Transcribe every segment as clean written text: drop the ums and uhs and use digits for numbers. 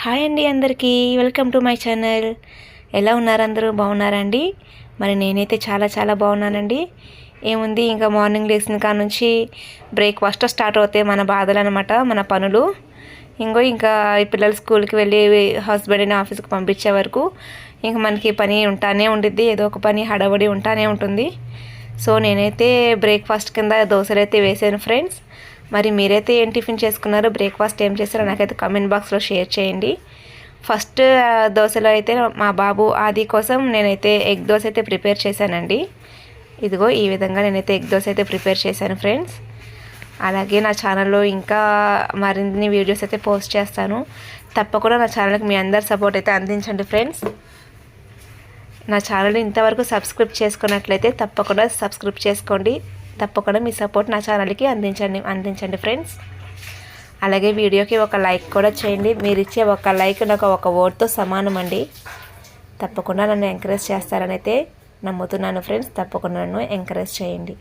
Hi అండి అందరికీ, welcome to my channel. ఎలా ఉన్నారు అందరూ? బాగున్నారండి? మరి నేనైతే చాలా చాలా బాగున్నానండి. ఏముంది, ఇంకా మార్నింగ్ లేచిన కాడ నుంచి బ్రేక్ఫాస్ట్ స్టార్ట్ అవుతాయి మన బాధలు అనమాట, మన పనులు. ఇంకా ఈ పిల్లలు స్కూల్కి వెళ్ళి హస్బెండ్ని ఆఫీస్కి పంపించే వరకు ఇంకా మనకి పని ఉంటానే ఉండిద్ది, ఏదో ఒక పని హడావడి ఉంటానే ఉంటుంది. సో నేనైతే బ్రేక్ఫాస్ట్ కింద దోశలు అయితే వేసాను ఫ్రెండ్స్. మరి మీరైతే ఏం టిఫిన్ చేసుకున్నారో, బ్రేక్ఫాస్ట్ ఏం చేస్తారో నాకైతే కామెంట్ బాక్స్లో షేర్ చేయండి. ఫస్ట్ దోశలో అయితే మా బాబు ఆది కోసం నేనైతే ఎగ్ దోశ అయితే ప్రిపేర్ చేశానండి. ఇదిగో ఈ విధంగా నేనైతే ఎగ్ దోశ అయితే ప్రిపేర్ చేశాను ఫ్రెండ్స్. అలాగే నా ఛానల్లో ఇంకా మరిన్ని వీడియోస్ అయితే పోస్ట్ చేస్తాను. తప్పకుండా నా ఛానల్కి మీ అందరి సపోర్ట్ అయితే అందించండి ఫ్రెండ్స్. నా ఛానల్ని ఇంతవరకు సబ్స్క్రైబ్ చేసుకున్నట్లయితే తప్పకుండా సబ్స్క్రైబ్ చేసుకోండి. తప్పకుండా మీ సపోర్ట్ నా ఛానల్కి అందించండి ఫ్రెండ్స్. అలాగే వీడియోకి ఒక లైక్ కూడా చేయండి. మీరు ఇచ్చే ఒక లైక్ నాకు ఒక వర్డ్తో సమానం అండి. తప్పకుండా నన్ను ఎంకరేజ్ చేస్తారని అయితే నమ్ముతున్నాను ఫ్రెండ్స్. తప్పకుండా నన్ను ఎంకరేజ్ చేయండి.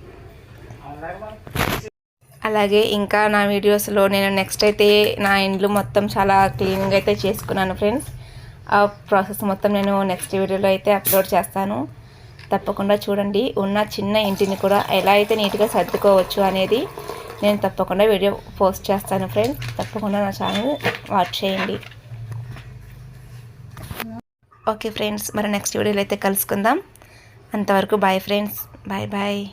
అలాగే ఇంకా నా వీడియోస్లో నేను నెక్స్ట్ అయితే నా ఇండ్లు మొత్తం చాలా క్లీనింగ్ అయితే చేసుకున్నాను ఫ్రెండ్స్. ఆ ప్రాసెస్ మొత్తం నేను నెక్స్ట్ వీడియోలో అయితే అప్లోడ్ చేస్తాను. తప్పకుండా చూడండి. ఉన్న చిన్న ఇంటిని కూడా ఎలా అయితే నీట్గా సర్దుకోవచ్చు అనేది నేను తప్పకుండా వీడియో పోస్ట్ చేస్తాను ఫ్రెండ్స్. తప్పకుండా నా ఛానల్ వాచ్ చేయండి. ఓకే ఫ్రెండ్స్, మరి నెక్స్ట్ వీడియోలో అయితే కలుసుకుందాం. అంతవరకు బాయ్ ఫ్రెండ్స్. Bye bye.